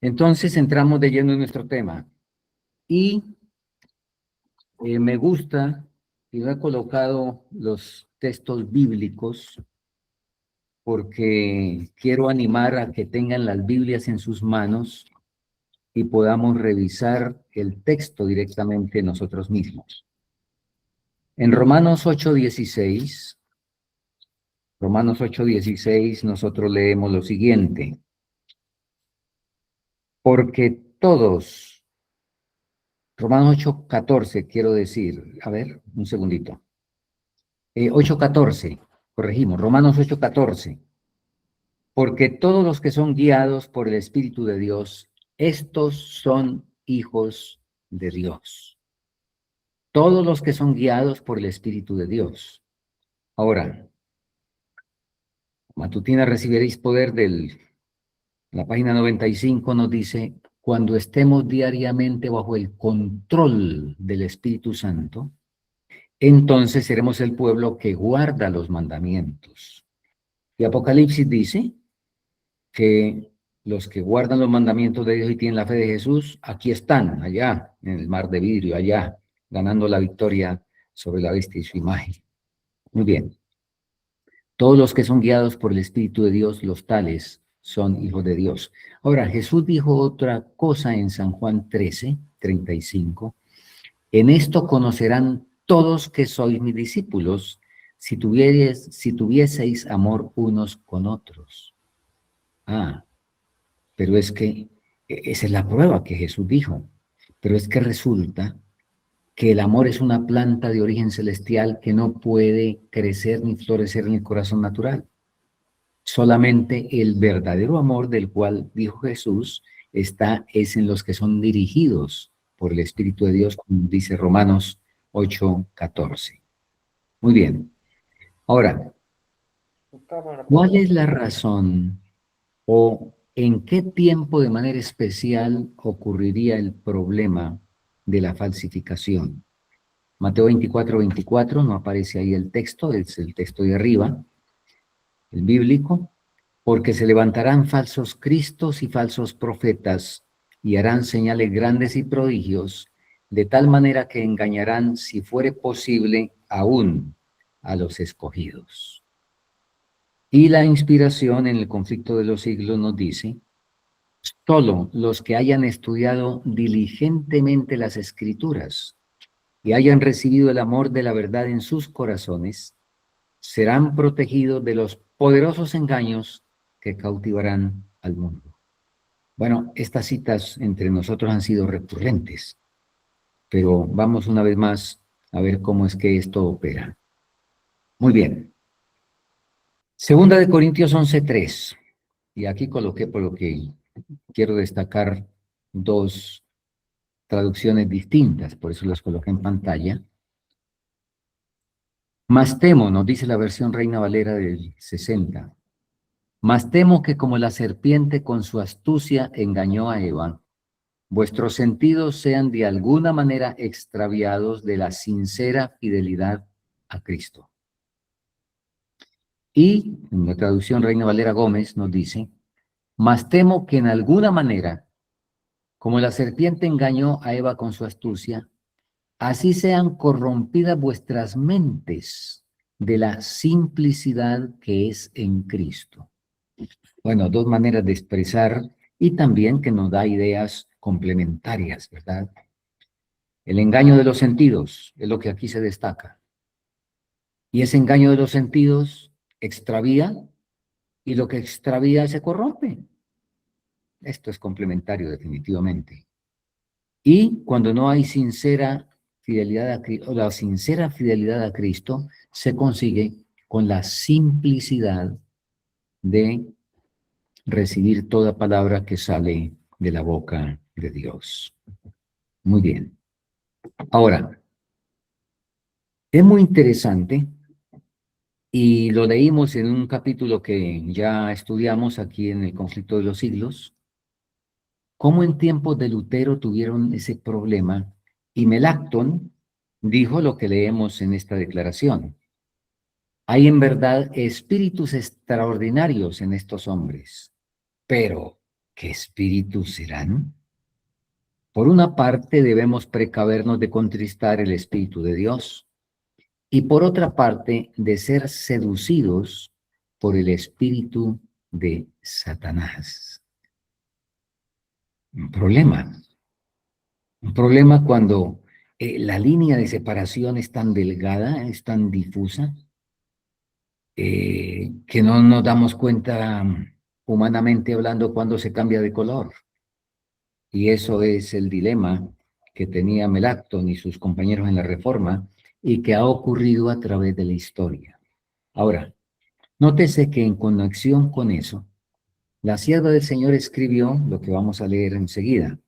Entonces entramos de lleno en nuestro tema. Y me gusta, y no he colocado los textos bíblicos porque quiero animar a que tengan las Biblias en sus manos y podamos revisar el texto directamente nosotros mismos. En Romanos 8:16, nosotros leemos lo siguiente: porque todos, Romanos 8:14, quiero decir, a ver, un segundito. 8:14, corregimos, Romanos 8:14. Porque todos los que son guiados por el Espíritu de Dios, estos son hijos de Dios. Todos los que son guiados por el Espíritu de Dios. Ahora, matutina recibiréis poder la página 95 nos dice, cuando estemos diariamente bajo el control del Espíritu Santo, entonces seremos el pueblo que guarda los mandamientos. Y Apocalipsis dice que los que guardan los mandamientos de Dios y tienen la fe de Jesús, aquí están, allá, en el mar de vidrio, allá, ganando la victoria sobre la bestia y su imagen. Muy bien. Todos los que son guiados por el Espíritu de Dios, los tales son hijos de Dios. Ahora, Jesús dijo otra cosa en San Juan 13:35. En esto conocerán todos que sois mis discípulos, si tuvieseis amor unos con otros. Pero es que esa es la prueba que Jesús dijo. Pero es que resulta que el amor es una planta de origen celestial que no puede crecer ni florecer en el corazón natural. Solamente el verdadero amor del cual dijo Jesús es en los que son dirigidos por el Espíritu de Dios, como dice Romanos 8:14. Muy bien. Ahora, ¿cuál es la razón o en qué tiempo de manera especial ocurriría el problema de la falsificación? Mateo 24:24, no aparece ahí el texto, es el texto de arriba, el bíblico, porque se levantarán falsos cristos y falsos profetas y harán señales grandes y prodigios, de tal manera que engañarán, si fuere posible, aún a los escogidos. Y la inspiración en el conflicto de los siglos nos dice, solo los que hayan estudiado diligentemente las Escrituras y hayan recibido el amor de la verdad en sus corazones, serán protegidos de los poderosos engaños que cautivarán al mundo. Bueno, estas citas entre nosotros han sido recurrentes, pero vamos una vez más a ver cómo es que esto opera. Muy bien. Segunda de Corintios 11:3. Y aquí coloqué por lo que quiero destacar dos traducciones distintas, por eso las coloqué en pantalla. Más temo, nos dice la versión Reina Valera del 60, más temo que como la serpiente con su astucia engañó a Eva, vuestros sentidos sean de alguna manera extraviados de la sincera fidelidad a Cristo. Y en la traducción Reina Valera Gómez nos dice, más temo que en alguna manera, como la serpiente engañó a Eva con su astucia, así sean corrompidas vuestras mentes de la simplicidad que es en Cristo. Bueno, dos maneras de expresar y también que nos da ideas complementarias, ¿verdad? El engaño de los sentidos es lo que aquí se destaca. Y ese engaño de los sentidos extravía y lo que extravía se corrompe. Esto es complementario definitivamente. Y cuando no hay sincera fidelidad a Cristo, o la sincera fidelidad a Cristo se consigue con la simplicidad de recibir toda palabra que sale de la boca de Dios. Muy bien. Ahora, es muy interesante y lo leímos en un capítulo que ya estudiamos aquí en el Conflicto de los Siglos, cómo en tiempos de Lutero tuvieron ese problema y Melanchthon dijo lo que leemos en esta declaración. Hay en verdad espíritus extraordinarios en estos hombres, pero ¿qué espíritus serán? Por una parte, debemos precavernos de contristar el Espíritu de Dios, y por otra parte, de ser seducidos por el espíritu de Satanás. Un problema. Un problema cuando la línea de separación es tan delgada, es tan difusa, que no nos damos cuenta humanamente hablando cuando se cambia de color. Y eso es el dilema que tenía Melanchthon y sus compañeros en la Reforma y que ha ocurrido a través de la historia. Ahora, nótese que en conexión con eso, la sierva del Señor escribió lo que vamos a leer enseguida.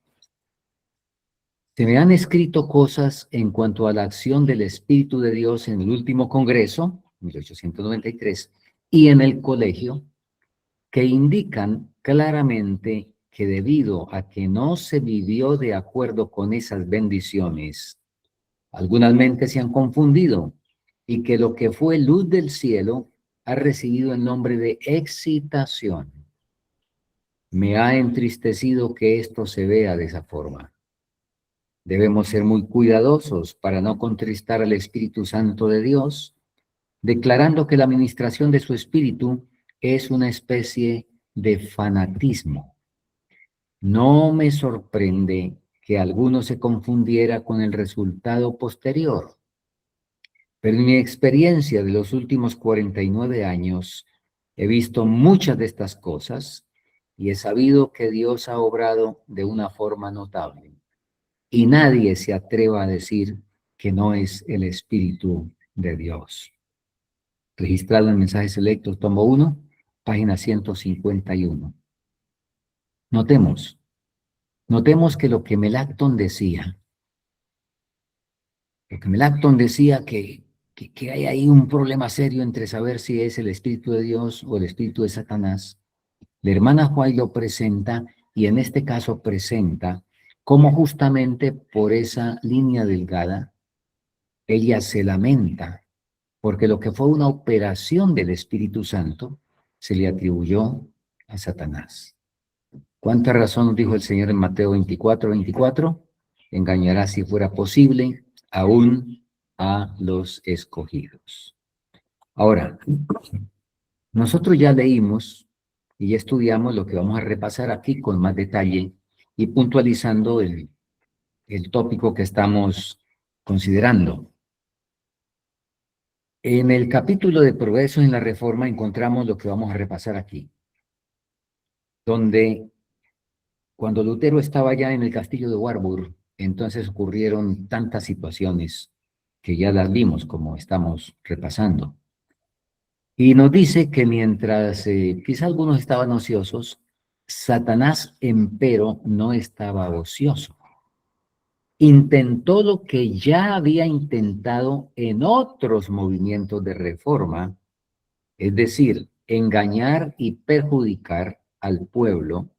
Se me han escrito cosas en cuanto a la acción del Espíritu de Dios en el último Congreso, 1893, y en el colegio, que indican claramente que debido a que no se vivió de acuerdo con esas bendiciones, algunas mentes se han confundido y que lo que fue luz del cielo ha recibido el nombre de excitación. Me ha entristecido que esto se vea de esa forma. Debemos ser muy cuidadosos para no contristar al Espíritu Santo de Dios, declarando que la administración de su Espíritu es una especie de fanatismo. No me sorprende que alguno se confundiera con el resultado posterior, pero en mi experiencia de los últimos 49 años he visto muchas de estas cosas y he sabido que Dios ha obrado de una forma notable. Y nadie se atreva a decir que no es el Espíritu de Dios. Registrado en Mensajes Selectos, tomo 1, página 151. Notemos que lo que Melanchthon decía, que hay ahí un problema serio entre saber si es el Espíritu de Dios o el Espíritu de Satanás. La hermana White lo presenta, y en este caso presenta cómo justamente por esa línea delgada ella se lamenta, porque lo que fue una operación del Espíritu Santo se le atribuyó a Satanás. ¿Cuánta razón nos dijo el Señor en Mateo 24:24? Engañará, si fuera posible, aún a los escogidos. Ahora, nosotros ya leímos y ya estudiamos lo que vamos a repasar aquí con más detalle y puntualizando el tópico que estamos considerando. En el capítulo de Progreso en la Reforma encontramos lo que vamos a repasar aquí, donde cuando Lutero estaba ya en el castillo de Warburg, entonces ocurrieron tantas situaciones que ya las vimos como estamos repasando. Y nos dice que mientras quizá algunos estaban ociosos, Satanás empero no estaba ocioso. Intentó lo que ya había intentado en otros movimientos de reforma, es decir, engañar y perjudicar al pueblo,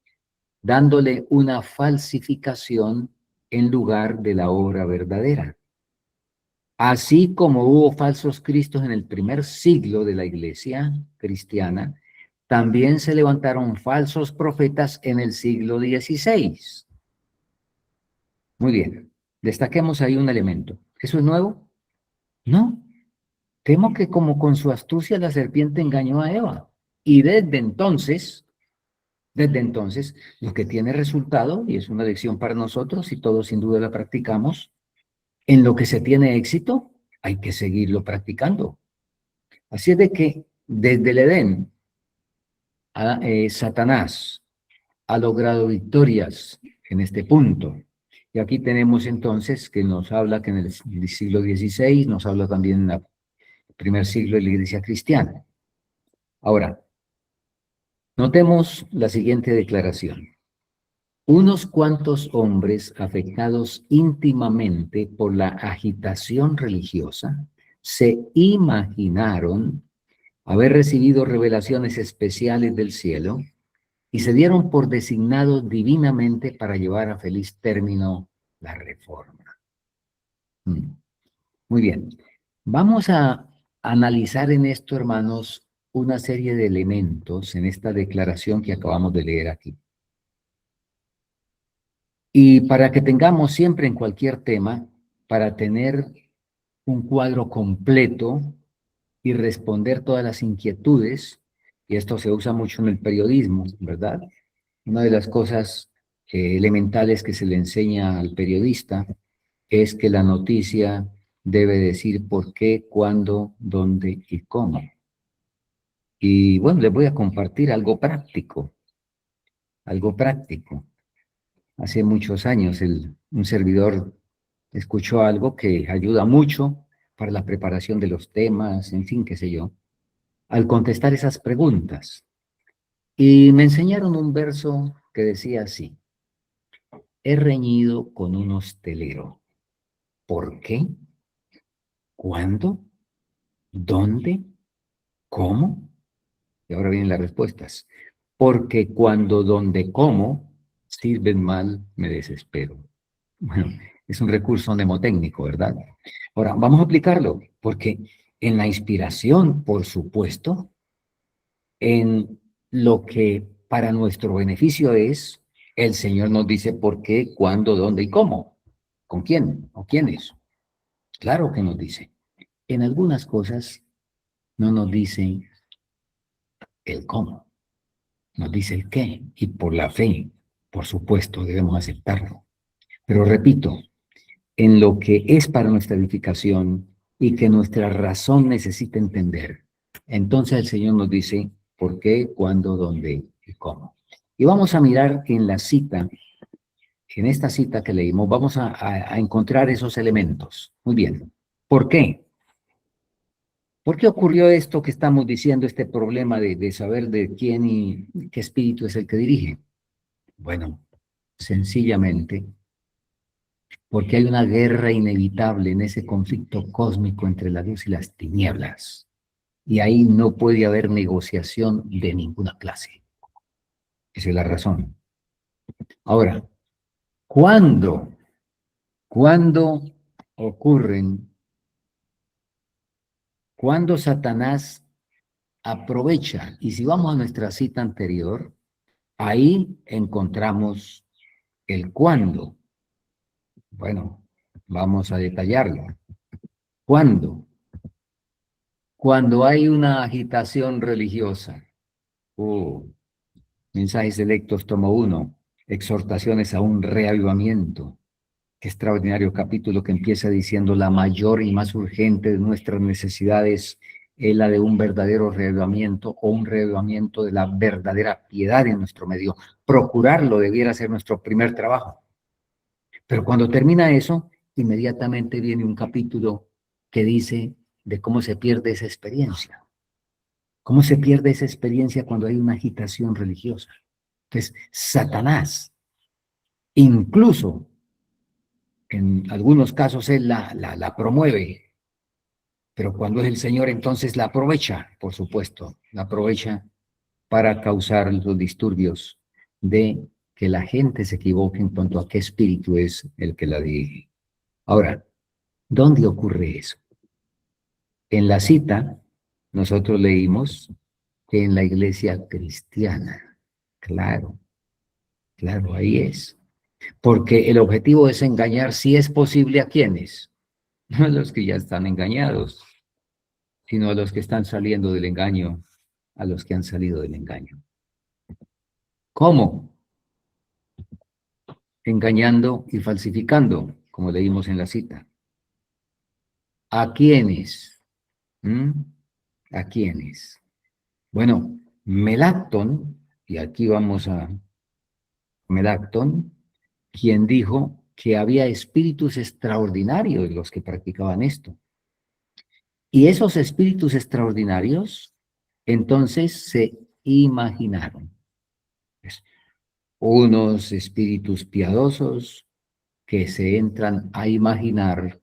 dándole una falsificación en lugar de la obra verdadera. Así como hubo falsos cristos en el primer siglo de la iglesia cristiana, también se levantaron falsos profetas en el siglo XVI. Muy bien, destaquemos ahí un elemento. ¿Eso es nuevo? No. Temo que como con su astucia la serpiente engañó a Eva. Y desde entonces, lo que tiene resultado, y es una lección para nosotros, y todos sin duda la practicamos, en lo que se tiene éxito, hay que seguirlo practicando. Así es de que desde el Edén, Satanás ha logrado victorias en este punto. Y aquí tenemos entonces que nos habla que en el siglo XVI, nos habla también en el primer siglo de la iglesia cristiana. Ahora, notemos la siguiente declaración. Unos cuantos hombres afectados íntimamente por la agitación religiosa se imaginaron haber recibido revelaciones especiales del cielo y se dieron por designados divinamente para llevar a feliz término la reforma. Muy bien. Vamos a analizar en esto, hermanos, una serie de elementos en esta declaración que acabamos de leer aquí. Y para que tengamos siempre en cualquier tema, para tener un cuadro completo y responder todas las inquietudes, y esto se usa mucho en el periodismo, ¿verdad? Una de las cosas elementales que se le enseña al periodista es que la noticia debe decir por qué, cuándo, dónde y cómo. Y bueno, les voy a compartir algo práctico, algo práctico. Hace muchos años un servidor escuchó algo que ayuda mucho para la preparación de los temas, en fin, qué sé yo, al contestar esas preguntas. Y me enseñaron un verso que decía así: he reñido con un hostelero. ¿Por qué? ¿Cuándo? ¿Dónde? ¿Cómo? Y ahora vienen las respuestas. Porque cuando donde como sirven mal, me desespero. Bueno, es un recurso mnemotécnico, ¿verdad? Ahora, vamos a aplicarlo, porque en la inspiración, por supuesto, en lo que para nuestro beneficio es, el Señor nos dice por qué, cuándo, dónde y cómo. ¿Con quién o quiénes? Claro que nos dice. En algunas cosas no nos dice el cómo, nos dice el qué, y por la fe, por supuesto, debemos aceptarlo. Pero repito, en lo que es para nuestra edificación y que nuestra razón necesita entender, entonces el Señor nos dice por qué, cuándo, dónde y cómo. Y vamos a mirar que en la cita, en esta cita que leímos, vamos a encontrar esos elementos. Muy bien. ¿Por qué? ¿Por qué ocurrió esto que estamos diciendo, este problema de saber de quién y qué espíritu es el que dirige? Bueno, sencillamente porque hay una guerra inevitable en ese conflicto cósmico entre la luz y las tinieblas. Y ahí no puede haber negociación de ninguna clase. Esa es la razón. Ahora, ¿cuándo? ¿Cuándo ocurren? ¿Cuándo Satanás aprovecha? Y si vamos a nuestra cita anterior, ahí encontramos el cuándo. Bueno, vamos a detallarlo. ¿Cuándo? Cuando hay una agitación religiosa. Mensajes selectos, tomo 1. Exhortaciones a un reavivamiento. Qué extraordinario capítulo que empieza diciendo: la mayor y más urgente de nuestras necesidades es la de un verdadero reavivamiento, o un reavivamiento de la verdadera piedad en nuestro medio. Procurarlo debiera ser nuestro primer trabajo. Pero cuando termina eso, inmediatamente viene un capítulo que dice de cómo se pierde esa experiencia. ¿Cómo se pierde esa experiencia cuando hay una agitación religiosa? Entonces, Satanás, incluso en algunos casos, él la promueve, pero cuando es el Señor, entonces la aprovecha, por supuesto, la aprovecha para causar los disturbios de que la gente se equivoque en cuanto a qué espíritu es el que la dirige. Ahora, ¿dónde ocurre eso? En la cita, nosotros leímos que en la iglesia cristiana, claro, claro, ahí es. Porque el objetivo es engañar, si es posible, ¿a quiénes? No a los que ya están engañados, sino a los que están saliendo del engaño, a los que han salido del engaño. ¿Cómo? Engañando y falsificando, como leímos en la cita. ¿A quiénes? ¿Mm? ¿A quiénes? Bueno, Melacton, y aquí vamos a Melacton, quien dijo que había espíritus extraordinarios los que practicaban esto. Y esos espíritus extraordinarios, entonces se imaginaron. Pues, unos espíritus piadosos que se entran a imaginar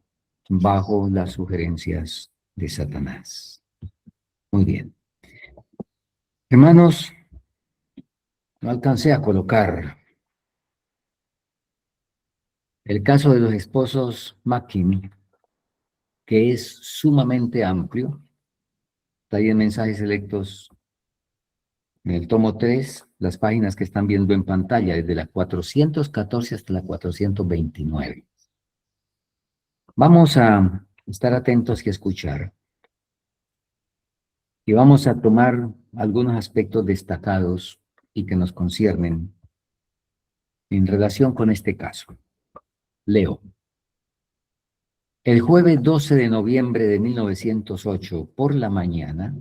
bajo las sugerencias de Satanás. Muy bien. Hermanos, no alcancé a colocar el caso de los esposos Mackin, que es sumamente amplio. Está ahí en Mensajes Selectos, en el tomo 3, las páginas que están viendo en pantalla, desde la 414 hasta la 429. Vamos a estar atentos y escuchar. Y vamos a tomar algunos aspectos destacados y que nos conciernen en relación con este caso. Leo. El jueves 12 de noviembre de 1908, por la mañana,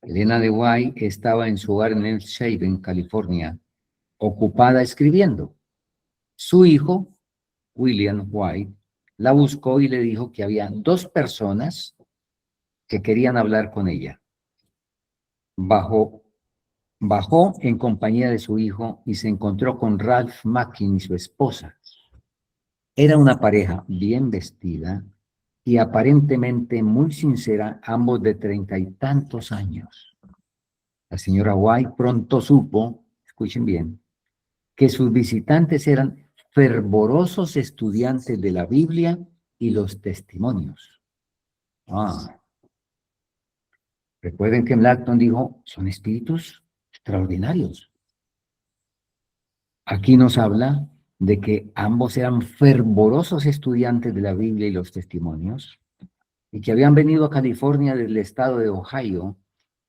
Elena de White estaba en su hogar en Elk Haven, California, ocupada escribiendo. Su hijo, William White, la buscó y le dijo que había dos personas que querían hablar con ella. Bajó en compañía de su hijo y se encontró con Ralph Mackin y su esposa. Era una pareja bien vestida y aparentemente muy sincera, ambos de 30 y tantos años. La señora White pronto supo, escuchen bien, que sus visitantes eran fervorosos estudiantes de la Biblia y los testimonios. Recuerden que Blackton dijo, son espíritus extraordinarios. Aquí nos habla de que ambos eran fervorosos estudiantes de la Biblia y los testimonios, y que habían venido a California del estado de Ohio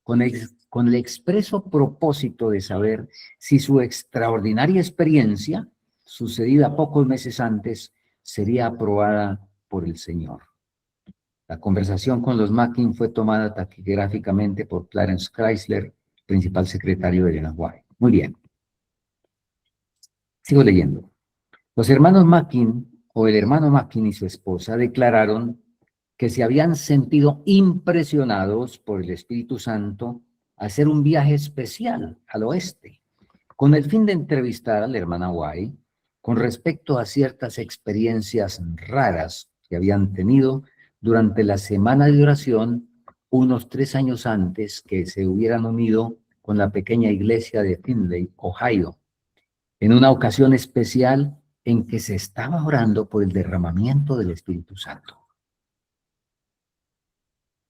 con el expreso propósito de saber si su extraordinaria experiencia, sucedida pocos meses antes, sería aprobada por el Señor. La conversación con los Mackin fue tomada taquigráficamente por Clarence Chrysler, principal secretario de Elena White. Muy bien. Sigo leyendo. Los hermanos Mackin, o el hermano Mackin y su esposa, declararon que se habían sentido impresionados por el Espíritu Santo a hacer un viaje especial al oeste, con el fin de entrevistar a la hermana White con respecto a ciertas experiencias raras que habían tenido durante la semana de oración unos 3 años antes que se hubieran unido con la pequeña iglesia de Findlay, Ohio, en una ocasión especial en que se estaba orando por el derramamiento del Espíritu Santo.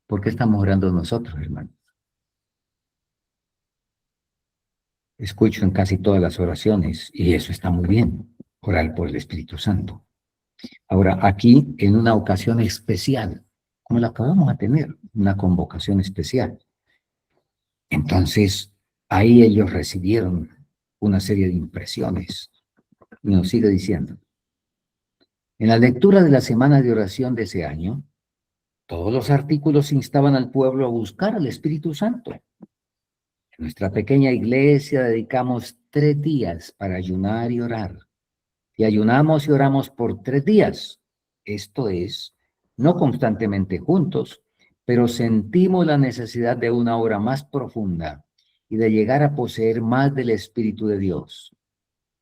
¿Por qué estamos orando nosotros, hermanos? Escucho en casi todas las oraciones y eso está muy bien, orar por el Espíritu Santo. Ahora, aquí, en una ocasión especial, como la acabamos de tener, una convocación especial. Entonces, ahí ellos recibieron una serie de impresiones. Y nos sigue diciendo, en la lectura de la semana de oración de ese año, todos los artículos instaban al pueblo a buscar al Espíritu Santo. En nuestra pequeña iglesia dedicamos 3 días para ayunar y orar. Y ayunamos y oramos por 3 días. Esto es, no constantemente juntos, pero sentimos la necesidad de una obra más profunda y de llegar a poseer más del Espíritu de Dios.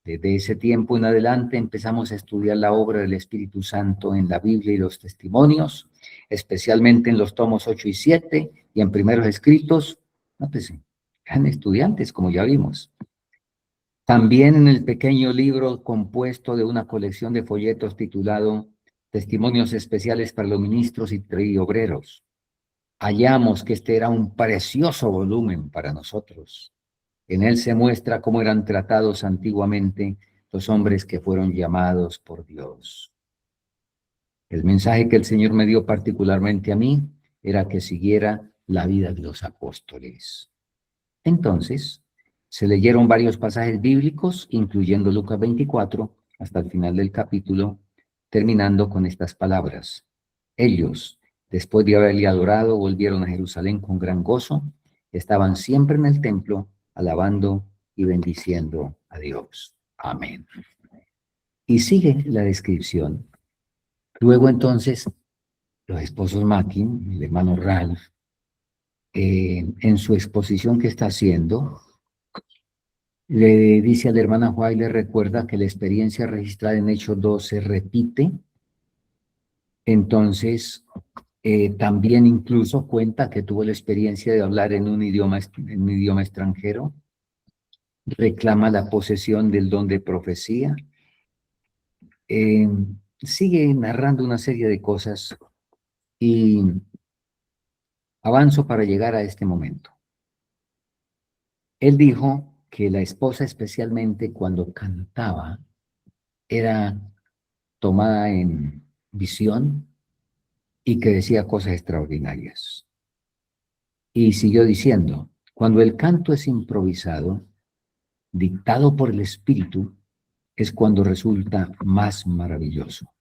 Desde ese tiempo en adelante empezamos a estudiar la obra del Espíritu Santo en la Biblia y los testimonios, especialmente en los tomos 8 y 7 y en primeros escritos. Nótese, eran estudiantes, como ya vimos. También en el pequeño libro compuesto de una colección de folletos titulado Testimonios Especiales para los Ministros y Obreros. Hallamos que este era un precioso volumen para nosotros. En él se muestra cómo eran tratados antiguamente los hombres que fueron llamados por Dios. El mensaje que el Señor me dio particularmente a mí era que siguiera la vida de los apóstoles. Entonces, se leyeron varios pasajes bíblicos, incluyendo Lucas 24, hasta el final del capítulo, terminando con estas palabras. Ellos, después de haberle adorado, volvieron a Jerusalén con gran gozo, estaban siempre en el templo, alabando y bendiciendo a Dios. Amén. Y sigue la descripción. Luego entonces, los esposos Mackin, el hermano Ralph, en su exposición que está haciendo, le dice a la hermana White, le recuerda que la experiencia registrada en Hechos 2 se repite. Entonces, también incluso cuenta que tuvo la experiencia de hablar en un idioma extranjero. Reclama la posesión del don de profecía. Sigue narrando una serie de cosas y avanzo para llegar a este momento. Él dijo que la esposa, especialmente cuando cantaba, era tomada en visión y que decía cosas extraordinarias. Y siguió diciendo, cuando el canto es improvisado, dictado por el Espíritu, es cuando resulta más maravilloso.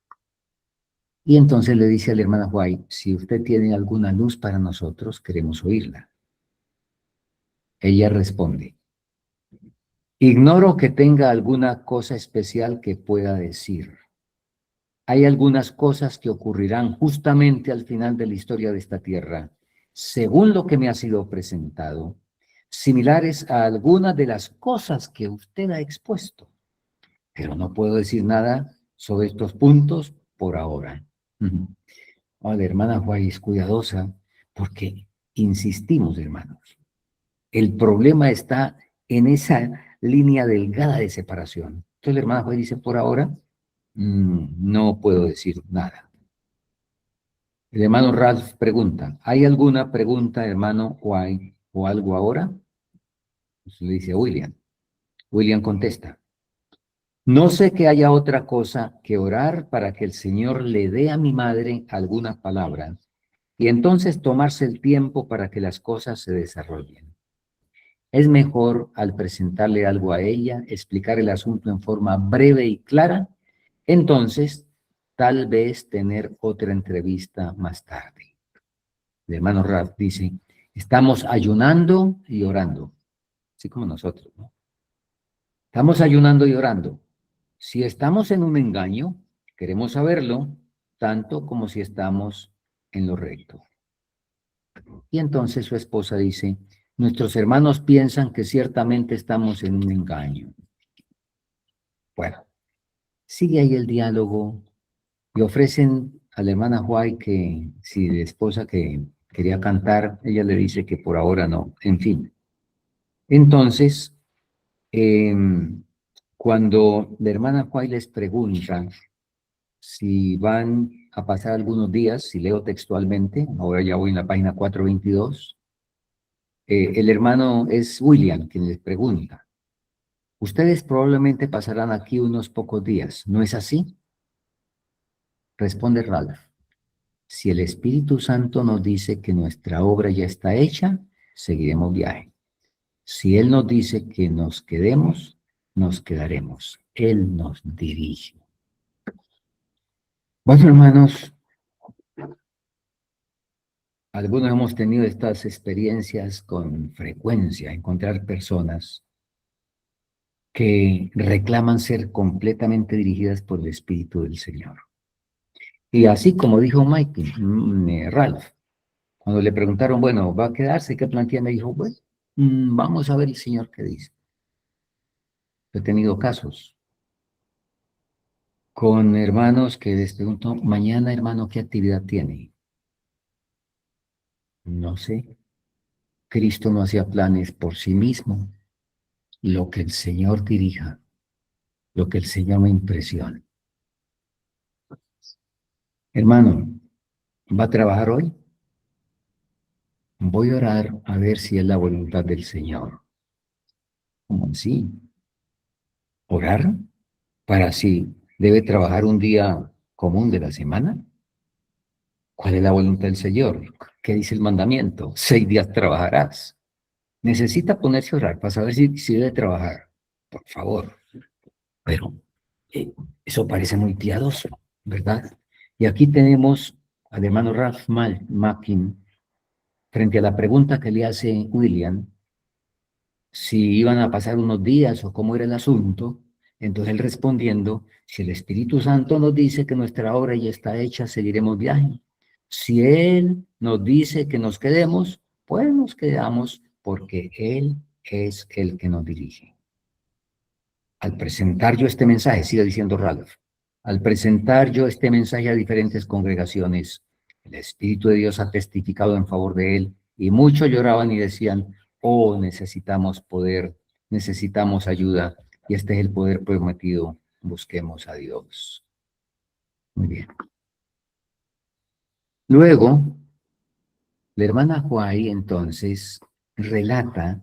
Y entonces le dice a la hermana White, si usted tiene alguna luz para nosotros, queremos oírla. Ella responde, ignoro que tenga alguna cosa especial que pueda decir. Hay algunas cosas que ocurrirán justamente al final de la historia de esta tierra, según lo que me ha sido presentado, similares a algunas de las cosas que usted ha expuesto. Pero no puedo decir nada sobre estos puntos por ahora. La hermana Juárez es cuidadosa porque insistimos, hermanos. El problema está en esa línea delgada de separación. Entonces la hermana Juárez dice, por ahora, no puedo decir nada. El hermano Ralph pregunta, ¿hay alguna pregunta, hermano, o algo ahora? Pues le dice a William. William contesta, no sé que haya otra cosa que orar para que el Señor le dé a mi madre alguna palabra y entonces tomarse el tiempo para que las cosas se desarrollen. Es mejor, al presentarle algo a ella, explicar el asunto en forma breve y clara, entonces tal vez tener otra entrevista más tarde. El hermano Ralph dice, estamos ayunando y orando, así como nosotros, ¿no? Estamos ayunando y orando. Si estamos en un engaño, queremos saberlo, tanto como si estamos en lo recto. Y entonces su esposa dice, nuestros hermanos piensan que ciertamente estamos en un engaño. Bueno, sigue ahí el diálogo y ofrecen a la hermana White que si la esposa que quería cantar, ella le dice que por ahora no, en fin. Entonces, cuando la hermana White les pregunta si van a pasar algunos días, si leo textualmente, ahora ya voy en la página 422, el hermano es William quien les pregunta, ustedes probablemente pasarán aquí unos pocos días, ¿no es así? Responde Ralph, si el Espíritu Santo nos dice que nuestra obra ya está hecha, seguiremos viaje. Si Él nos dice que nos quedemos, nos quedaremos. Él nos dirige. Bueno, hermanos, algunos hemos tenido estas experiencias con frecuencia, encontrar personas que reclaman ser completamente dirigidas por el Espíritu del Señor. Y así como dijo Ralph, cuando le preguntaron, bueno, ¿va a quedarse? ¿Qué plantea? Me dijo, bueno, vamos a ver el Señor qué dice. He tenido casos con hermanos que les pregunto, mañana, hermano, ¿qué actividad tiene? No sé. Cristo no hacía planes por sí mismo. Lo que el Señor dirija, lo que el Señor me impresiona. Hermano, ¿va a trabajar hoy? Voy a orar a ver si es la voluntad del Señor. ¿Cómo así? ¿Orar? ¿Para si debe trabajar un día común de la semana? ¿Cuál es la voluntad del Señor? ¿Qué dice el mandamiento? 6 días trabajarás. Necesita ponerse a orar para saber si debe trabajar. Por favor. Pero eso parece muy piadoso, ¿verdad? Y aquí tenemos al hermano Ralph Mackin frente a la pregunta que le hace William, si iban a pasar unos días o cómo era el asunto, entonces él respondiendo, si el Espíritu Santo nos dice que nuestra obra ya está hecha, seguiremos viaje. Si Él nos dice que nos quedemos, pues nos quedamos porque Él es el que nos dirige. Al presentar yo este mensaje, sigue diciendo Ralph, al presentar yo este mensaje a diferentes congregaciones, el Espíritu de Dios ha testificado en favor de él y muchos lloraban y decían, oh, necesitamos poder, necesitamos ayuda y este es el poder prometido, busquemos a Dios. Muy bien. Luego, la hermana Huay entonces relata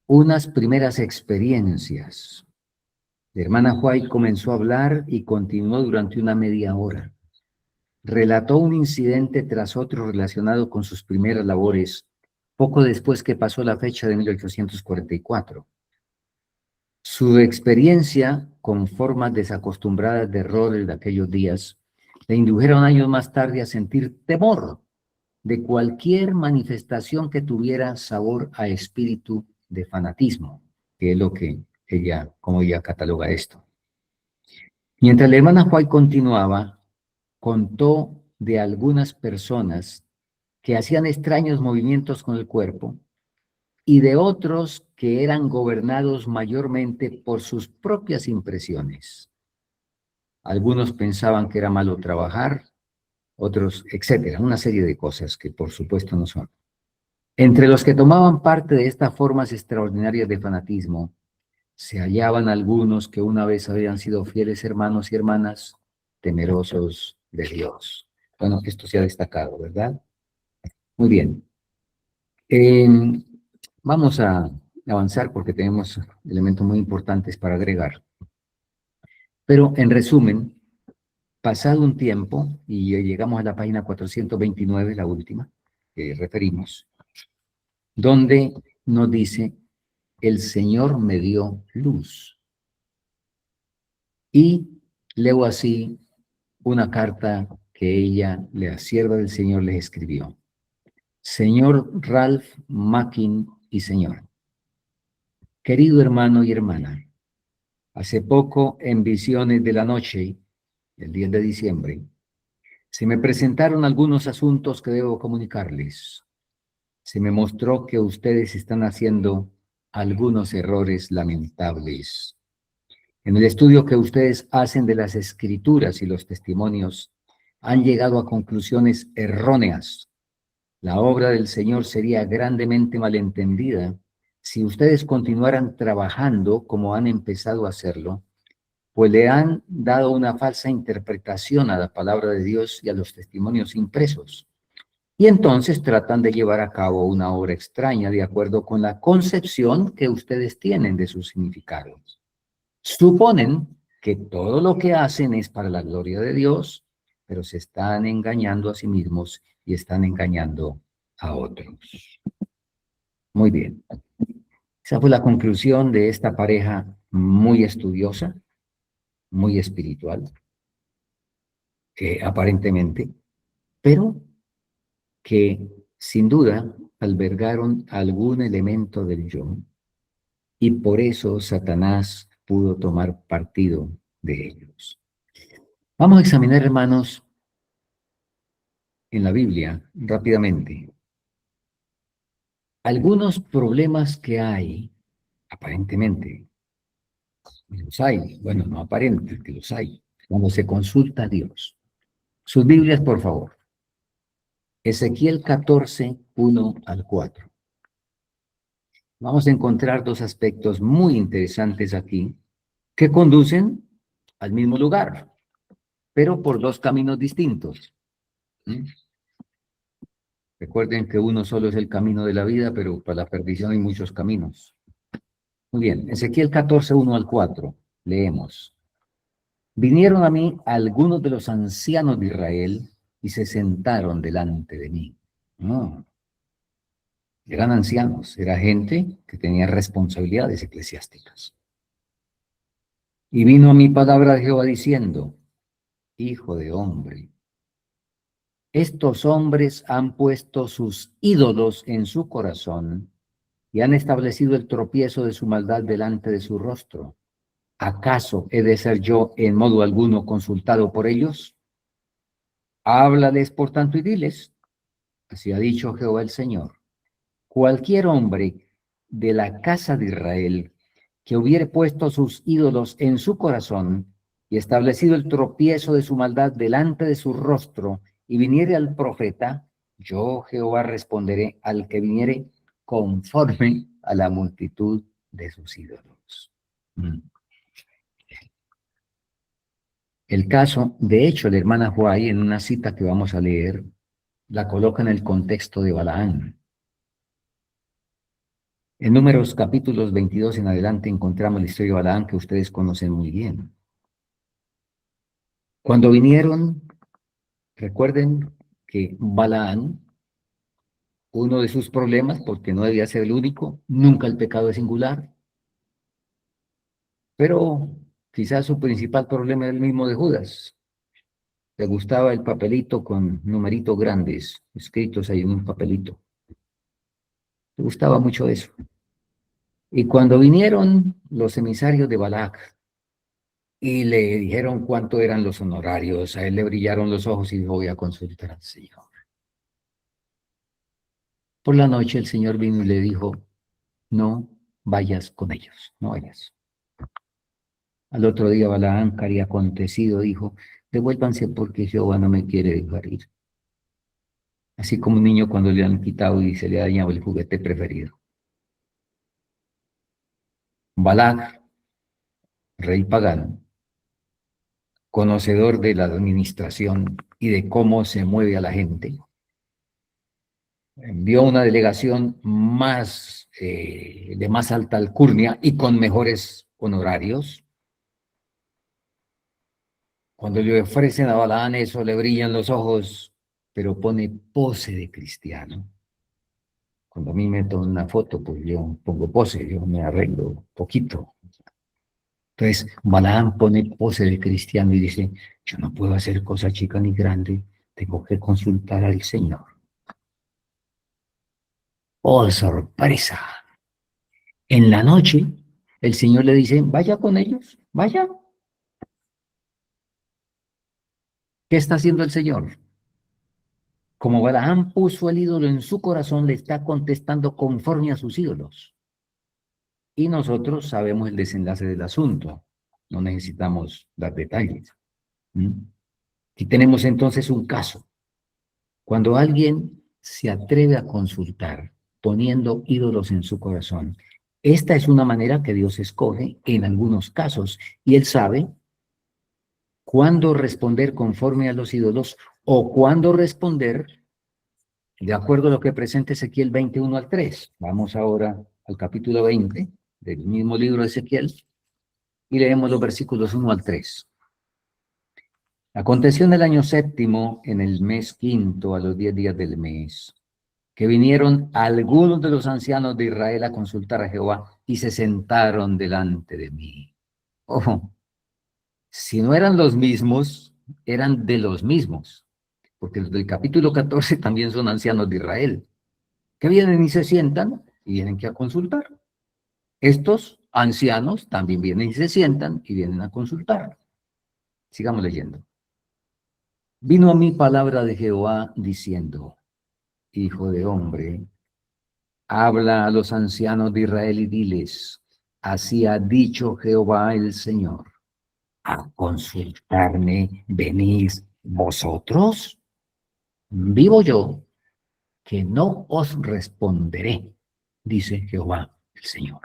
unas primeras experiencias. La hermana White comenzó a hablar y continuó durante una media hora. Relató un incidente tras otro relacionado con sus primeras labores, poco después que pasó la fecha de 1844. Su experiencia con formas desacostumbradas de errores de aquellos días le indujeron años más tarde a sentir temor de cualquier manifestación que tuviera sabor a espíritu de fanatismo, que es lo que ella, como ella cataloga esto. Mientras la hermana White continuaba, contó de algunas personas que hacían extraños movimientos con el cuerpo y de otros que eran gobernados mayormente por sus propias impresiones. Algunos pensaban que era malo trabajar, otros, etcétera, una serie de cosas que por supuesto no son. Entre los que tomaban parte de estas formas extraordinarias de fanatismo, se hallaban algunos que una vez habían sido fieles hermanos y hermanas, temerosos de Dios. Bueno, esto se ha destacado, ¿verdad? Muy bien. Vamos a avanzar porque tenemos elementos muy importantes para agregar. Pero en resumen, pasado un tiempo, y llegamos a la página 429, la última que referimos, donde nos dice, el Señor me dio luz. Y leo así una carta que ella, la sierva del Señor, les escribió. Señor Ralph Mackin y Señor, querido hermano y hermana, hace poco en visiones de la noche, el 10 de diciembre, se me presentaron algunos asuntos que debo comunicarles. Se me mostró que ustedes están haciendo algunos errores lamentables. En el estudio que ustedes hacen de las escrituras y los testimonios, han llegado a conclusiones erróneas. La obra del Señor sería grandemente malentendida si ustedes continuaran trabajando como han empezado a hacerlo, pues le han dado una falsa interpretación a la palabra de Dios y a los testimonios impresos. Y entonces tratan de llevar a cabo una obra extraña de acuerdo con la concepción que ustedes tienen de sus significados. Suponen que todo lo que hacen es para la gloria de Dios, pero se están engañando a sí mismos y están engañando a otros. Muy bien. Esa fue la conclusión de esta pareja muy estudiosa, muy espiritual, que aparentemente, pero que sin duda albergaron algún elemento del yo, y por eso Satanás pudo tomar partido de ellos. Vamos a examinar, hermanos, en la Biblia, rápidamente, algunos problemas que hay, aparentemente, los hay, bueno, no aparente, que los hay, cuando se consulta a Dios. Sus Biblias, por favor. Ezequiel 14, 1 al 4. Vamos a encontrar dos aspectos muy interesantes aquí que conducen al mismo lugar, pero por dos caminos distintos. Recuerden que uno solo es el camino de la vida, pero para la perdición hay muchos caminos. Muy bien, Ezequiel 14, 1 al 4, leemos. Vinieron a mí algunos de los ancianos de Israel y se sentaron delante de mí. No, eran ancianos, era gente que tenía responsabilidades eclesiásticas. Y vino a mi palabra de Jehová diciendo, hijo de hombre, estos hombres han puesto sus ídolos en su corazón y han establecido el tropiezo de su maldad delante de su rostro. ¿Acaso he de ser yo en modo alguno consultado por ellos? Háblales por tanto y diles, así ha dicho Jehová el Señor, cualquier hombre de la casa de Israel que hubiere puesto sus ídolos en su corazón y establecido el tropiezo de su maldad delante de su rostro y viniere al profeta, yo Jehová responderé al que viniere conforme a la multitud de sus ídolos. El caso, de hecho, la hermana Huay, en una cita que vamos a leer, la coloca en el contexto de Balaán. En Números capítulos 22 en adelante encontramos la historia de Balaam que ustedes conocen muy bien. Cuando vinieron, recuerden que Balaam, uno de sus problemas, porque no debía ser el único, nunca el pecado es singular, pero quizás su principal problema era el mismo de Judas. Le gustaba el papelito con numeritos grandes, escritos ahí en un papelito. Le gustaba mucho eso. Y cuando vinieron los emisarios de Balac y le dijeron cuánto eran los honorarios, a él le brillaron los ojos y dijo, voy a consultar al Señor. Por la noche el Señor vino y le dijo, no vayas con ellos, no vayas. Al otro día Balaam, cari acontecido, dijo, devuélvanse porque Jehová no me quiere dejar ir. Así como un niño cuando le han quitado y se le ha dañado el juguete preferido. Balac, rey pagano, conocedor de la administración y de cómo se mueve a la gente, envió una delegación más, de más alta alcurnia y con mejores honorarios. Cuando le ofrecen a Balaam eso, le brillan los ojos, pero pone pose de cristiano. Cuando a mí me toman una foto, pues yo pongo pose, yo me arreglo poquito. Entonces, Balaam pone pose de cristiano y dice, yo no puedo hacer cosa chica ni grande, tengo que consultar al Señor. ¡Oh, sorpresa! En la noche, el Señor le dice, vaya con ellos, vaya. ¿Qué está haciendo el Señor? Como Balaam puso el ídolo en su corazón, le está contestando conforme a sus ídolos. Y nosotros sabemos el desenlace del asunto. No necesitamos dar detalles. ¿Mm? Y tenemos entonces un caso. Cuando alguien se atreve a consultar poniendo ídolos en su corazón, esta es una manera que Dios escoge en algunos casos y Él sabe cuándo responder conforme a los ídolos o cuándo responder de acuerdo a lo que presenta Ezequiel 21 al 3. Vamos ahora al capítulo 20 del mismo libro de Ezequiel y leemos los versículos 1 al 3. Aconteció en el año séptimo, en el mes quinto, a los 10 días del mes, que vinieron algunos de los ancianos de Israel a consultar a Jehová y se sentaron delante de mí. Ojo, si no eran los mismos, eran de los mismos, porque los del capítulo 14 también son ancianos de Israel, que vienen y se sientan y vienen que a consultar. Estos ancianos también vienen y se sientan y vienen a consultar. Sigamos leyendo. Vino a mí palabra de Jehová diciendo, hijo de hombre, habla a los ancianos de Israel y diles, así ha dicho Jehová el Señor, ¿a consultarme venís vosotros? Vivo yo, que no os responderé, dice Jehová el Señor.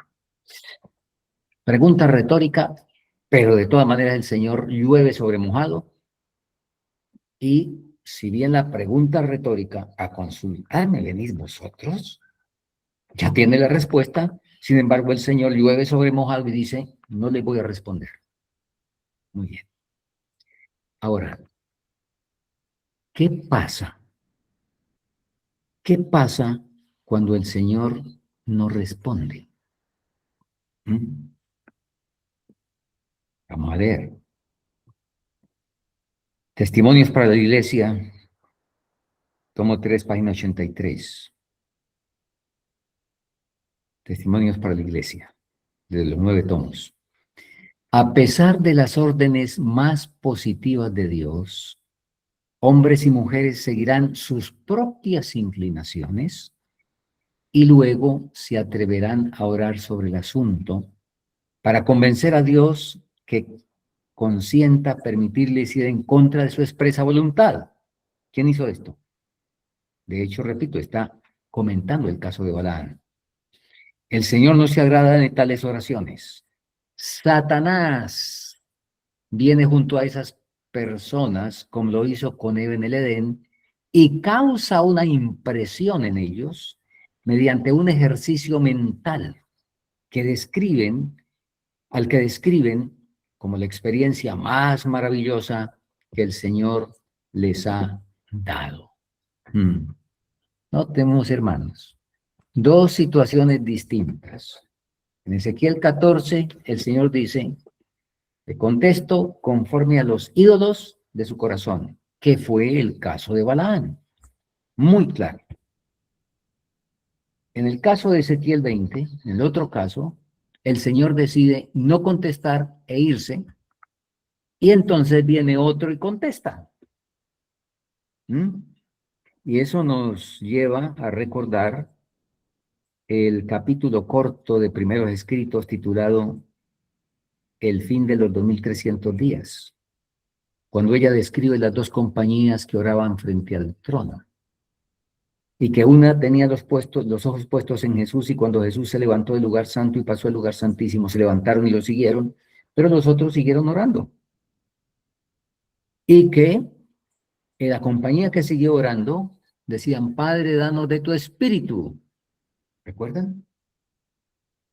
Pregunta retórica, pero de todas maneras el Señor llueve sobre mojado. Y si bien la pregunta retórica, ¿a consultarme venís vosotros? Ya tiene la respuesta, sin embargo el Señor llueve sobre mojado y dice, no le voy a responder. Muy bien. Ahora, ¿qué pasa? ¿Qué pasa cuando el Señor no responde? ¿Mm? Vamos a ver. Testimonios para la Iglesia, tomo 3, página 83. Testimonios para la Iglesia, de los 9 tomos. A pesar de las órdenes más positivas de Dios, hombres y mujeres seguirán sus propias inclinaciones y luego se atreverán a orar sobre el asunto para convencer a Dios que consienta permitirles ir en contra de su expresa voluntad. ¿Quién hizo esto? De hecho, repito, está comentando el caso de Balaam. El Señor no se agrada de tales oraciones. Satanás viene junto a esas personas, como lo hizo con Eva en el Edén, y causa una impresión en ellos mediante un ejercicio mental que al que describen como la experiencia más maravillosa que el Señor les ha dado. Notemos, hermanos, dos situaciones distintas. En Ezequiel 14, el Señor dice, te contesto conforme a los ídolos de su corazón, que fue el caso de Balaán. Muy claro. En el caso de Ezequiel 20, en el otro caso, el Señor decide no contestar e irse, y entonces viene otro y contesta. Y eso nos lleva a recordar el capítulo corto de Primeros Escritos titulado El fin de los 2300 días, cuando ella describe las dos compañías que oraban frente al trono. Y que una tenía los ojos puestos en Jesús, y cuando Jesús se levantó del lugar santo y pasó al lugar santísimo, se levantaron y lo siguieron, pero los otros siguieron orando. Y que en la compañía que siguió orando, decían, Padre, danos de tu espíritu. ¿Recuerdan?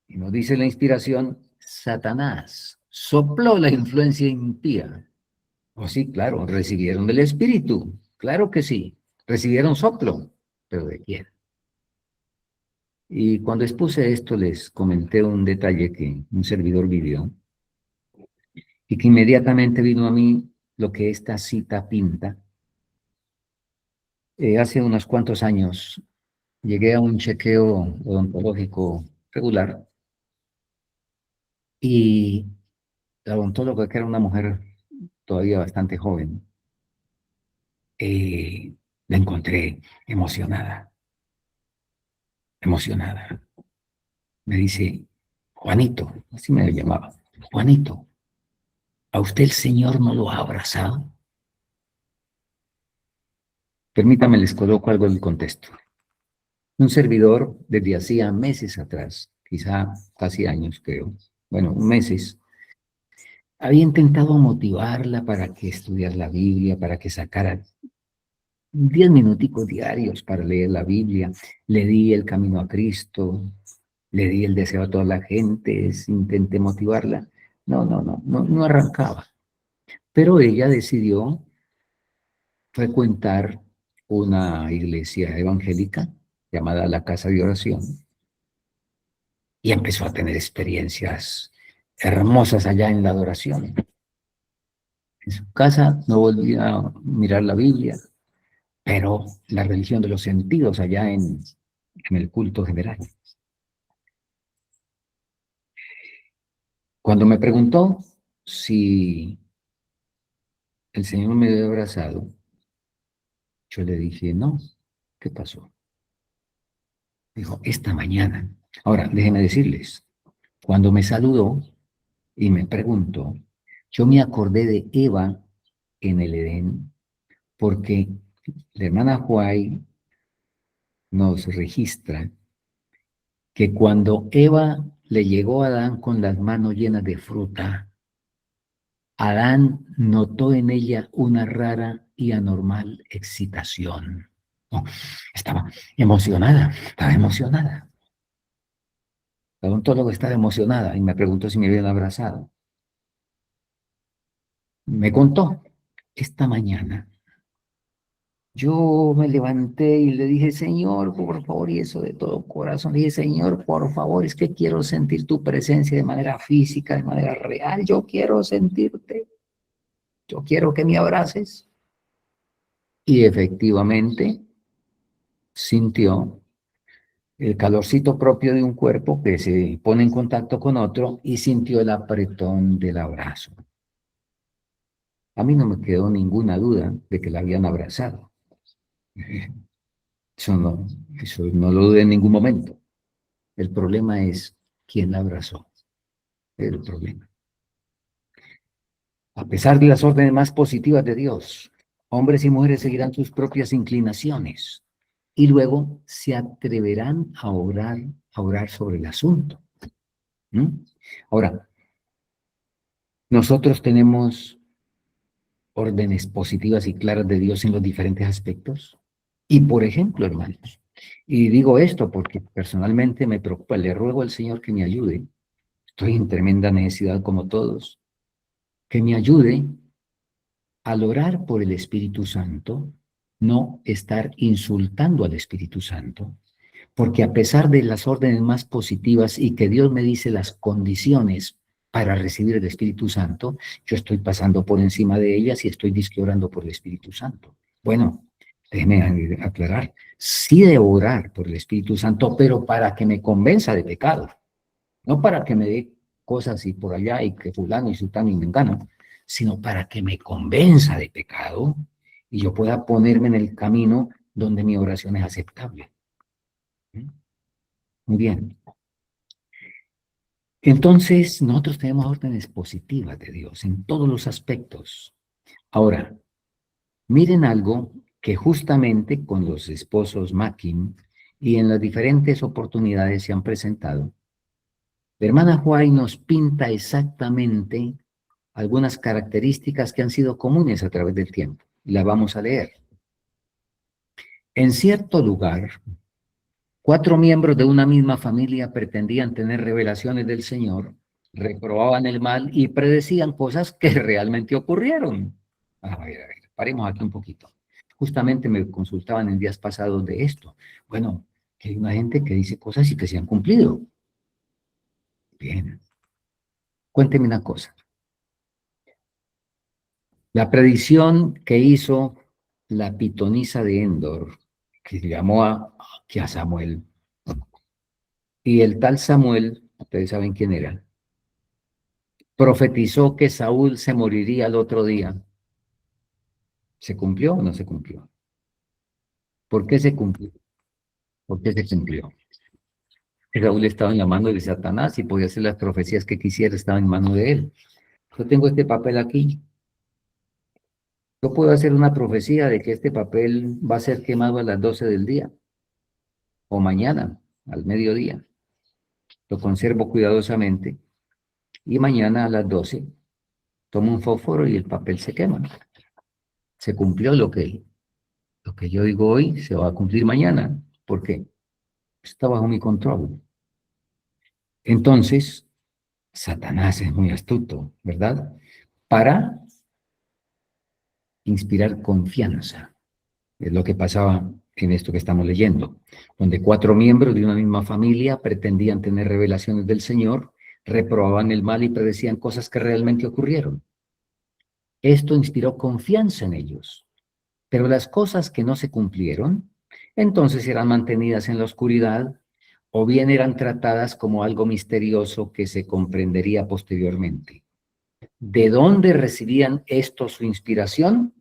Y nos dice la inspiración, Satanás sopló la influencia impía. Oh, sí, claro, recibieron del espíritu. Claro que sí, recibieron soplo, pero ¿de quién? Y cuando expuse esto, les comenté un detalle que un servidor vivió y que inmediatamente vino a mí lo que esta cita pinta. Hace unos cuantos años llegué a un chequeo odontológico regular y la odontóloga, que era una mujer todavía bastante joven, la encontré emocionada, emocionada. Me dice, Juanito, así me llamaba, Juanito, ¿a usted el Señor no lo ha abrazado? Permítame, les coloco algo del contexto. Un servidor, desde hacía meses atrás, quizá casi años creo, bueno, meses, había intentado motivarla para que estudiara la Biblia, para que sacara 10 minuticos diarios para leer la Biblia. Le di el camino a Cristo, le di el deseo a toda la gente, intenté motivarla. No arrancaba. Pero ella decidió frecuentar una iglesia evangélica llamada la Casa de Oración y empezó a tener experiencias hermosas allá en la adoración. En su casa no volvía a mirar la Biblia, pero la religión de los sentidos allá en el culto general. Cuando me preguntó si el Señor me había abrazado, yo le dije, no, ¿qué pasó? Dijo, esta mañana. Ahora, déjenme decirles, cuando me saludó y me preguntó, yo me acordé de Eva en el Edén, porque la hermana Juay nos registra que cuando Eva le llegó a Adán con las manos llenas de fruta, Adán notó en ella una rara y anormal excitación. Oh, estaba emocionada, estaba emocionada. La odontóloga estaba emocionada y me preguntó si me habían abrazado. Me contó, esta mañana yo me levanté y le dije, Señor, por favor, y eso de todo corazón, le dije, Señor, por favor, es que quiero sentir tu presencia de manera física, de manera real, yo quiero sentirte, yo quiero que me abraces. Y efectivamente sintió el calorcito propio de un cuerpo que se pone en contacto con otro y sintió el apretón del abrazo. A mí no me quedó ninguna duda de que la habían abrazado. Eso no lo dudé en ningún momento. El problema es quién la abrazó. El problema. A pesar de las órdenes más positivas de Dios, hombres y mujeres seguirán sus propias inclinaciones y luego se atreverán a orar sobre el asunto. Ahora, nosotros tenemos órdenes positivas y claras de Dios en los diferentes aspectos. Y por ejemplo, hermanos, Y digo esto porque personalmente me preocupa, le ruego al Señor que me ayude. Estoy en tremenda necesidad como todos, que me ayude al orar por el Espíritu Santo, no estar insultando al Espíritu Santo, porque a pesar de las órdenes más positivas y que Dios me dice las condiciones para recibir el Espíritu Santo, yo estoy pasando por encima de ellas y estoy disque orando por el Espíritu Santo. Bueno, déjeme aclarar, sí debo orar por el Espíritu Santo, pero para que me convenza de pecado, no para que me dé cosas y por allá y que fulano y sultano y mengano, sino para que me convenza de pecado y yo pueda ponerme en el camino donde mi oración es aceptable. Muy bien. Entonces, nosotros tenemos órdenes positivas de Dios en todos los aspectos. Ahora, miren algo que justamente con los esposos Mackin y en las diferentes oportunidades se han presentado. La hermana White nos pinta exactamente algunas características que han sido comunes a través del tiempo. Y las vamos a leer. En cierto lugar, 4 miembros de una misma familia pretendían tener revelaciones del Señor, reprobaban el mal y predecían cosas que realmente ocurrieron. A ver, paremos aquí un poquito. Justamente me consultaban en días pasados de esto. Bueno, que hay una gente que dice cosas y que se han cumplido. Bien, cuénteme una cosa. La predicción que hizo la pitonisa de Endor, que llamó que a Samuel, y el tal Samuel, ustedes saben quién era, profetizó que Saúl se moriría al otro día. ¿Se cumplió o no se cumplió? ¿Por qué se cumplió? ¿Por qué se cumplió? Que Saúl estaba en la mano de Satanás y podía hacer las profecías que quisiera, estaba en mano de él. Yo tengo este papel aquí. Yo puedo hacer una profecía de que este papel va a ser quemado a las 12 del día o mañana, al mediodía. Lo conservo cuidadosamente y mañana a las 12 tomo un fósforo y el papel se quema. Se cumplió lo que yo digo hoy, se va a cumplir mañana. ¿Por qué? Está bajo mi control. Entonces, Satanás es muy astuto, ¿verdad? Para inspirar confianza. Es lo que pasaba en esto que estamos leyendo, donde 4 miembros de una misma familia pretendían tener revelaciones del Señor, reprobaban el mal y predecían cosas que realmente ocurrieron. Esto inspiró confianza en ellos, pero las cosas que no se cumplieron, entonces eran mantenidas en la oscuridad o bien eran tratadas como algo misterioso que se comprendería posteriormente. ¿De dónde recibían esto su inspiración?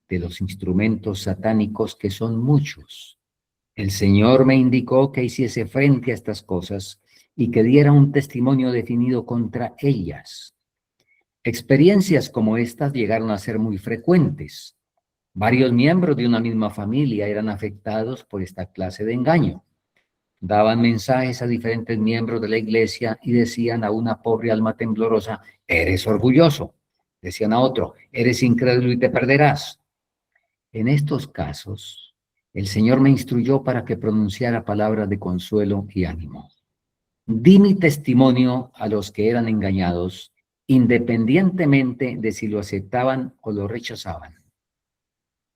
De los instrumentos satánicos que son muchos. El Señor me indicó que hiciese frente a estas cosas y que diera un testimonio definido contra ellas. Experiencias como estas llegaron a ser muy frecuentes. Varios miembros de una misma familia eran afectados por esta clase de engaño. Daban mensajes a diferentes miembros de la iglesia y decían a una pobre alma temblorosa, eres orgulloso. Decían a otro, eres incrédulo y te perderás. En estos casos, el Señor me instruyó para que pronunciara palabras de consuelo y ánimo. Di mi testimonio a los que eran engañados, independientemente de si lo aceptaban o lo rechazaban.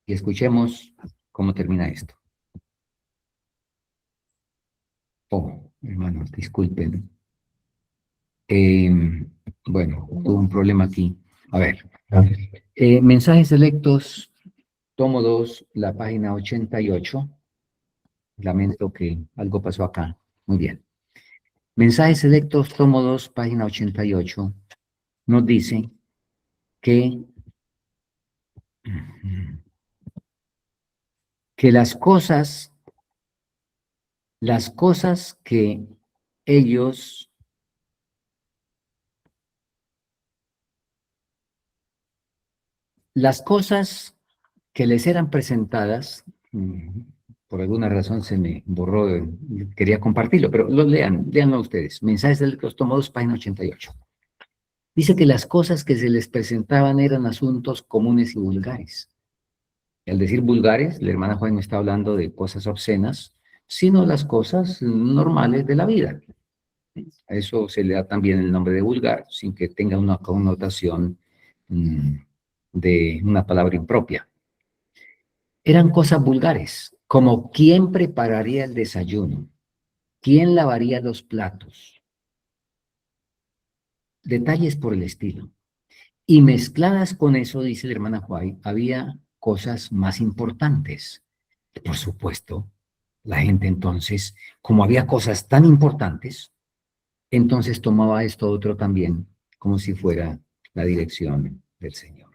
Y escuchemos cómo termina esto. Oh, hermanos, disculpen. Bueno, tuve un problema aquí. A ver, mensajes selectos, tomo 2, la página 88. Lamento que algo pasó acá. Muy bien. Mensajes selectos, tomo 2, página 88, nos dice que las cosas que ellos, las cosas que les eran presentadas, por alguna razón se me borró, quería compartirlo, pero lo leanlo ustedes. Mensajes selectos, tomo 2, página 88. Dice que las cosas que se les presentaban eran asuntos comunes y vulgares. Y al decir vulgares, la hermana Juan está hablando de cosas obscenas, sino las cosas normales de la vida. A eso se le da también el nombre de vulgar, sin que tenga una connotación mm, de una palabra impropia. Eran cosas vulgares, como quién prepararía el desayuno, quién lavaría los platos, detalles por el estilo. Y mezcladas con eso, dice la hermana Juay, había cosas más importantes. Por supuesto, la gente entonces, como había cosas tan importantes, entonces tomaba esto otro también, como si fuera la dirección del Señor.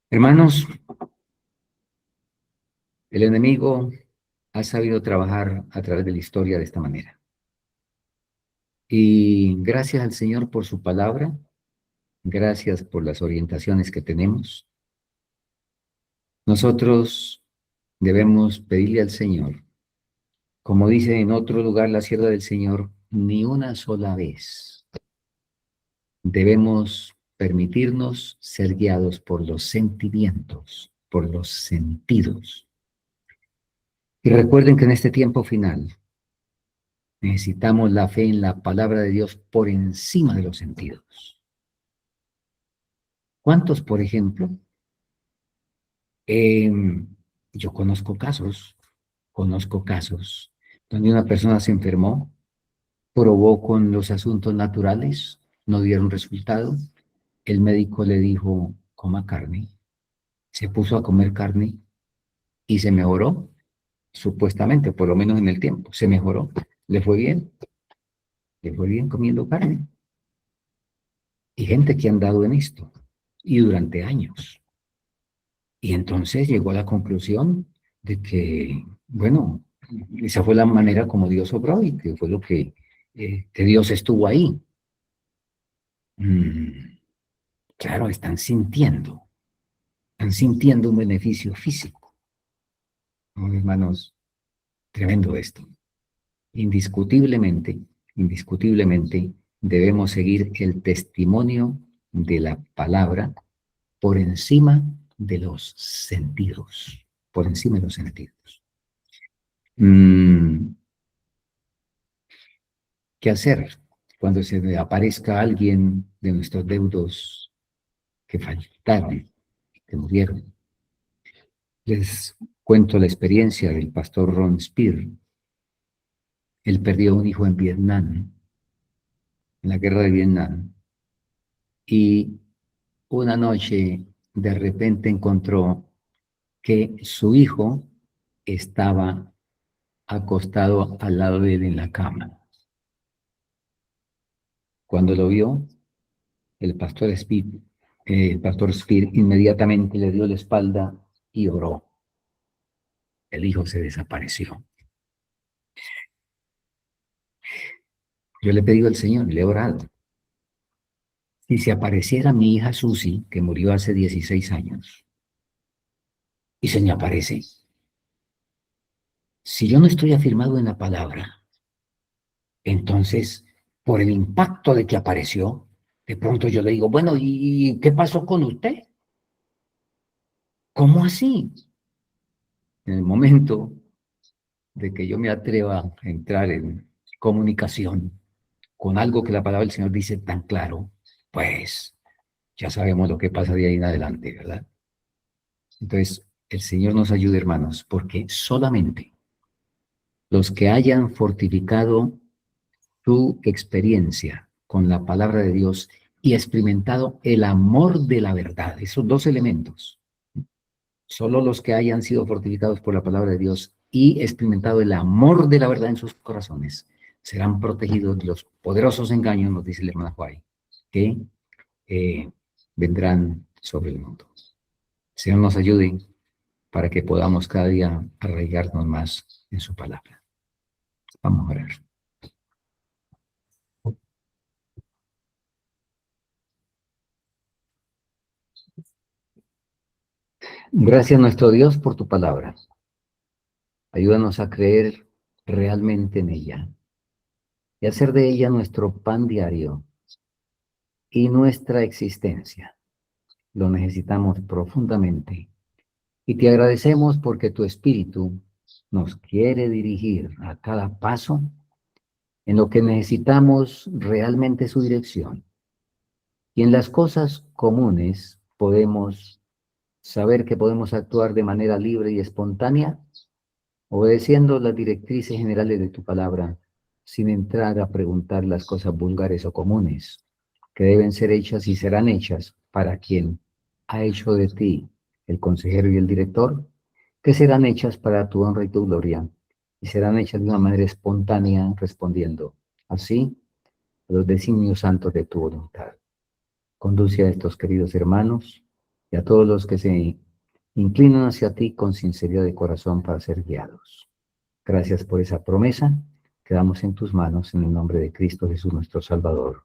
Hermanos, el enemigo ha sabido trabajar a través de la historia de esta manera. Y gracias al Señor por su palabra, gracias por las orientaciones que tenemos. Nosotros debemos pedirle al Señor, como dice en otro lugar la sierva del Señor, ni una sola vez debemos permitirnos ser guiados por los sentimientos, por los sentidos. Y recuerden que en este tiempo final necesitamos la fe en la palabra de Dios por encima de los sentidos. ¿Cuántos, por ejemplo? Yo conozco casos donde una persona se enfermó, probó con los asuntos naturales, no dieron resultado, el médico le dijo, coma carne, se puso a comer carne y se mejoró, supuestamente, por lo menos en el tiempo, se mejoró, le fue bien comiendo carne. Y gente que han dado en esto, y durante años. Y entonces llegó a la conclusión de que, bueno, esa fue la manera como Dios obró y que fue lo que Dios estuvo ahí. Mm, claro, están sintiendo un beneficio físico. ¿No, hermanos? Tremendo esto. Indiscutiblemente, indiscutiblemente, debemos seguir el testimonio de la palabra por encima de los sentidos, por encima de los sentidos. ¿Qué hacer cuando se aparezca alguien de nuestros deudos que faltaron, que murieron? Les cuento la experiencia del pastor Ron Spear. Él perdió un hijo en Vietnam, en la guerra de Vietnam, y una noche de repente encontró que su hijo estaba acostado al lado de él en la cama. Cuando lo vio, el pastor Spear inmediatamente le dio la espalda y oró. El hijo se desapareció. Yo le he pedido al Señor, le he orado. Si se apareciera mi hija Susi, que murió hace 16 años, y se me aparece, si yo no estoy afirmado en la palabra, entonces, por el impacto de que apareció, de pronto yo le digo, bueno, ¿y qué pasó con usted? ¿Cómo así? En el momento de que yo me atreva a entrar en comunicación con algo que la palabra del Señor dice tan claro, pues ya sabemos lo que pasa de ahí en adelante, ¿verdad? Entonces, el Señor nos ayude, hermanos, porque solamente los que hayan fortificado su experiencia con la palabra de Dios y experimentado el amor de la verdad, esos dos elementos, solo los que hayan sido fortificados por la palabra de Dios y experimentado el amor de la verdad en sus corazones, serán protegidos de los poderosos engaños, nos dice el hermano Juárez, que eh, vendrán sobre el mundo. El Señor nos ayude para que podamos cada día arraigarnos más en su palabra. Vamos a orar. Gracias nuestro Dios por tu palabra. Ayúdanos a creer realmente en ella y hacer de ella nuestro pan diario y nuestra existencia. Lo necesitamos profundamente y te agradecemos porque tu Espíritu nos quiere dirigir a cada paso en lo que necesitamos realmente su dirección. Y en las cosas comunes podemos saber que podemos actuar de manera libre y espontánea, obedeciendo las directrices generales de tu palabra, sin entrar a preguntar las cosas vulgares o comunes, que deben ser hechas y serán hechas para quien ha hecho de ti el consejero y el director, que serán hechas para tu honra y tu gloria, y serán hechas de una manera espontánea, respondiendo así a los designios santos de tu voluntad. Conduce a estos queridos hermanos y a todos los que se inclinan hacia ti con sinceridad de corazón para ser guiados. Gracias por esa promesa. Quedamos en tus manos en el nombre de Cristo Jesús nuestro Salvador.